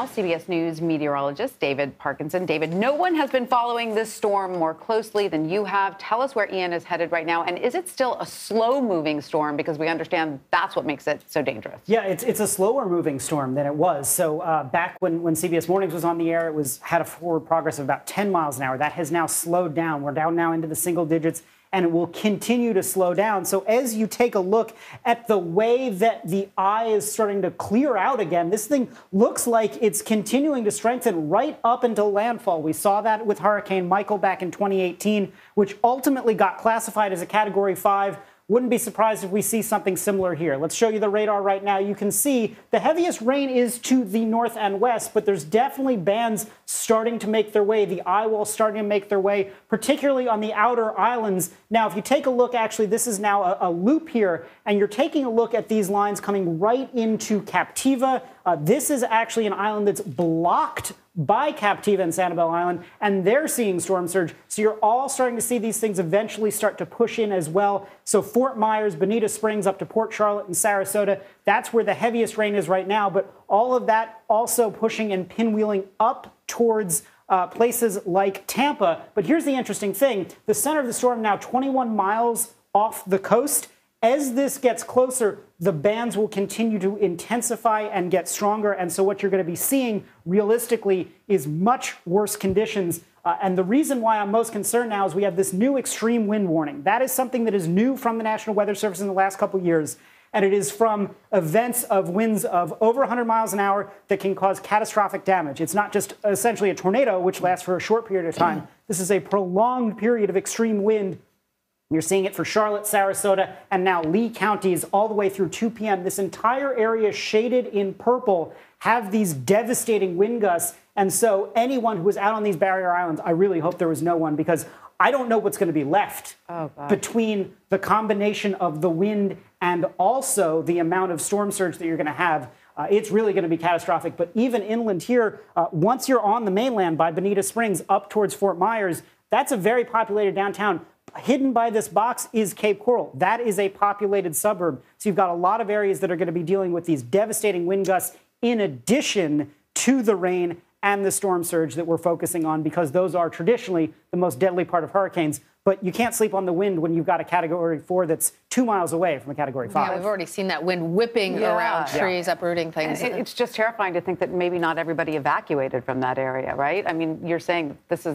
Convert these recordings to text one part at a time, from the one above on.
CBS News meteorologist David Parkinson. David, no one has been following this storm more closely than you have. Tell us where Ian is headed right now. And is it still a slow-moving storm? Because we understand that's what makes it so dangerous. Yeah, it's a slower-moving storm than it was. So back when CBS Mornings was on the air, it had a forward progress of about 10 miles an hour. That has now slowed down. We're down now into the single digits, and it will continue to slow down. So as you take a look at the way that the eye is starting to clear out again, this thing looks like it's continuing to strengthen right up until landfall. We saw that with Hurricane Michael back in 2018, which ultimately got classified as a Category 5. Wouldn't be surprised if we see something similar here. Let's show you the radar right now. You can see the heaviest rain is to the north and west, but there's definitely bands starting to make their way. The eye wall starting to make their way, particularly on the outer islands. Now, if you take a look, actually, this is now a loop here, and you're taking a look at these lines coming right into Captiva. This is actually an island that's blocked by Captiva and Sanibel Island, and they're seeing storm surge. So you're all starting to see these things eventually start to push in as well. So Fort Myers, Bonita Springs, up to Port Charlotte and Sarasota, that's where the heaviest rain is right now. But all of that also pushing and pinwheeling up towards places like Tampa. But here's the interesting thing. The center of the storm now 21 miles off the coast. As this gets closer, the bands will continue to intensify and get stronger. And so what you're going to be seeing realistically is much worse conditions. And the reason why I'm most concerned now is we have this new extreme wind warning. That is something that is new from the National Weather Service in the last couple of years. And it is from events of winds of over 100 miles an hour that can cause catastrophic damage. It's not just essentially a tornado, which lasts for a short period of time. This is a prolonged period of extreme wind. You're seeing it for Charlotte, Sarasota, and now Lee counties all the way through 2 p.m. This entire area shaded in purple have these devastating wind gusts. And so anyone who was out on these barrier islands, I really hope there was no one, because I don't know what's going to be left between the combination of the wind and also the amount of storm surge that you're going to have. It's really going to be catastrophic. But even inland here, once you're on the mainland by Bonita Springs up towards Fort Myers, that's a very populated downtown. Hidden by this box is Cape Coral. That is a populated suburb. So you've got a lot of areas that are going to be dealing with these devastating wind gusts in addition to the rain and the storm surge that we're focusing on, because those are traditionally the most deadly part of hurricanes. But you can't sleep on the wind when you've got a Category 4 that's 2 miles away from a Category 5. Yeah, we've already seen that wind whipping around trees, uprooting things. It's just terrifying to think that maybe not everybody evacuated from that area, right? I mean, you're saying this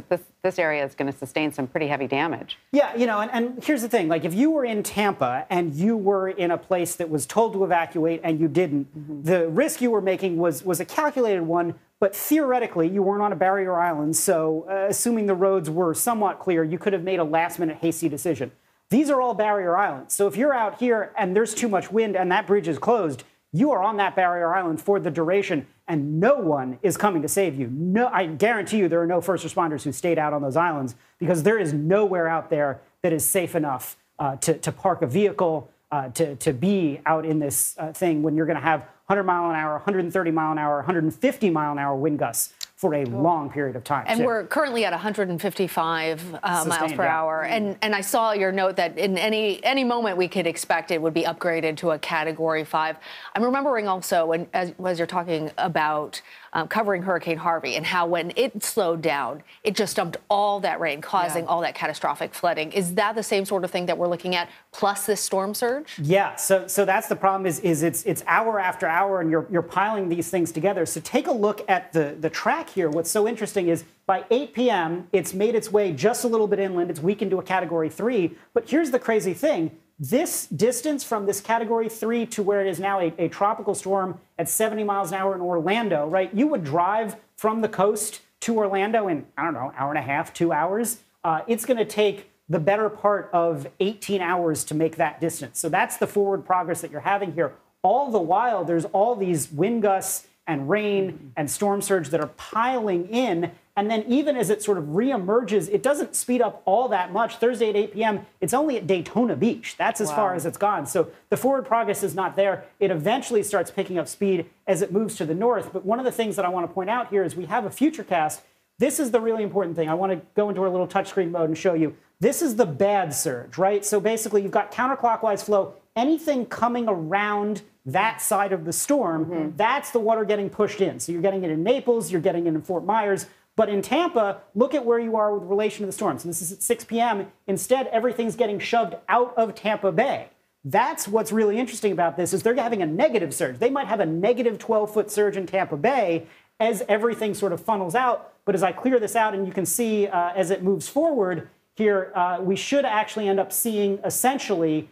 area is going to sustain some pretty heavy damage. Yeah, you know, and here's the thing. Like, if you were in Tampa and you were in a place that was told to evacuate and you didn't, the risk you were making was a calculated one. But theoretically, you weren't on a barrier island, so assuming the roads were somewhat clear, you could have made a last-minute hasty decision. These are all barrier islands. So if you're out here and there's too much wind and that bridge is closed, you are on that barrier island for the duration, and no one is coming to save you. No, I guarantee you there are no first responders who stayed out on those islands, because there is nowhere out there that is safe enough to park a vehicle, to be out in this thing when you're going to have 100 mile an hour, 130 mile an hour, 150 mile an hour wind gusts for a long period of time. And we're currently at 155 miles per hour. And I saw your note that in any moment we could expect it would be upgraded to a Category 5. I'm remembering also, when, as you're talking about covering Hurricane Harvey and how when it slowed down, it just dumped all that rain, causing all that catastrophic flooding. Is that the same sort of thing that we're looking at, plus this storm surge? Yeah, so that's the problem is it's hour after hour, and you're piling these things together. So take a look at the track here. What's so interesting is by 8 p.m., it's made its way just a little bit inland. It's weakened to a Category 3. But here's the crazy thing. This distance from this Category 3 to where it is now a tropical storm at 70 miles an hour in Orlando, right? You would drive from the coast to Orlando in, I don't know, hour and a half, 2 hours. It's going to take the better part of 18 hours to make that distance. So that's the forward progress that you're having here. All the while, there's all these wind gusts and rain and storm surge that are piling in. And then even as it sort of reemerges, it doesn't speed up all that much. Thursday at 8 p.m., it's only at Daytona Beach. That's as far as it's gone. So the forward progress is not there. It eventually starts picking up speed as it moves to the north. But one of the things that I want to point out here is we have a future cast. This is the really important thing. I want to go into our little touchscreen mode and show you. This is the bad surge, right? So basically, you've got counterclockwise flow anything coming around that side of the storm, that's the water getting pushed in. So you're getting it in Naples, you're getting it in Fort Myers. But in Tampa, look at where you are with relation to the storm. So this is at 6 p.m. Instead, everything's getting shoved out of Tampa Bay. That's what's really interesting about this, is they're having a negative surge. They might have a negative 12-foot surge in Tampa Bay as everything sort of funnels out. But as I clear this out, and you can see as it moves forward here, we should actually end up seeing essentially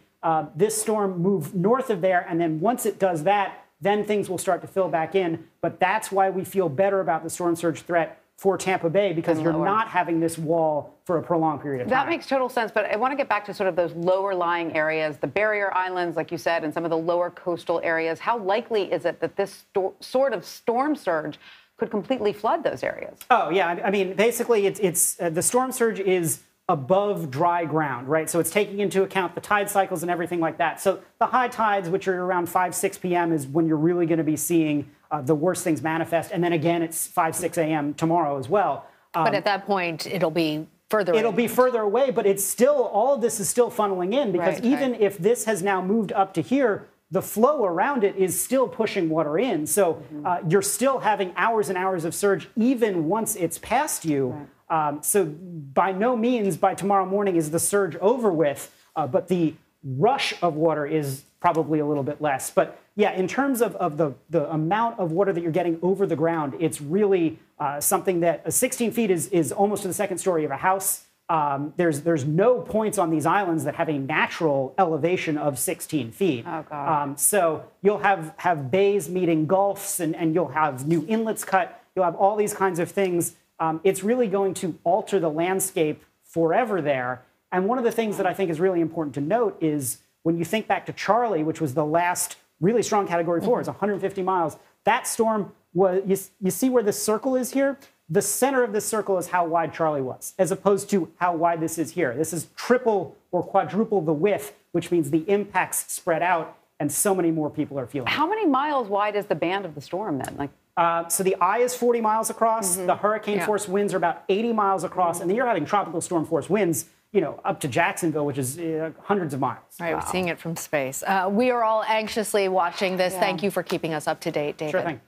this storm move north of there. And then once it does that, then things will start to fill back in. But that's why we feel better about the storm surge threat for Tampa Bay, because you're not having this wall for a prolonged period of time. That makes total sense, but I want to get back to sort of those lower lying areas, the barrier islands, like you said, and some of the lower coastal areas. How likely is it that this sort of storm surge could completely flood those areas? Oh, yeah. I mean, basically, it's the storm surge is above dry ground, right? So it's taking into account the tide cycles and everything like that. So the high tides, which are around 5, 6 p.m., is when you're really going to be seeing the worst things manifest. And then again, it's 5, 6 a.m. tomorrow as well. But at that point, it'll be further It'll be further away, but it's still, all of this is still funneling in, because even if this has now moved up to here, the flow around it is still pushing water in. So you're still having hours and hours of surge even once it's past you. So by no means by tomorrow morning is the surge over with, but the rush of water is probably a little bit less. But yeah, in terms of the amount of water that you're getting over the ground, it's really something that 16 feet is almost to the second story of a house. There's no points on these islands that have a natural elevation of 16 feet. Oh, God. So you'll have bays meeting gulfs, and you'll have new inlets cut. You'll have all these kinds of things. It's really going to alter the landscape forever there. And one of the things that I think is really important to note is when you think back to Charlie, which was the last really strong Category 4, it's 150 miles. That storm was, you see where the circle is here? The center of this circle is how wide Charlie was, as opposed to how wide this is here. This is triple or quadruple the width, which means the impacts spread out, and so many more people are feeling it. How many miles wide is the band of the storm then? So the eye is 40 miles across. The hurricane force winds are about 80 miles across. And then you're having tropical storm force winds, up to Jacksonville, which is hundreds of miles. Right, we're seeing it from space. We are all anxiously watching this. Thank you for keeping us up to date, David. Sure thing.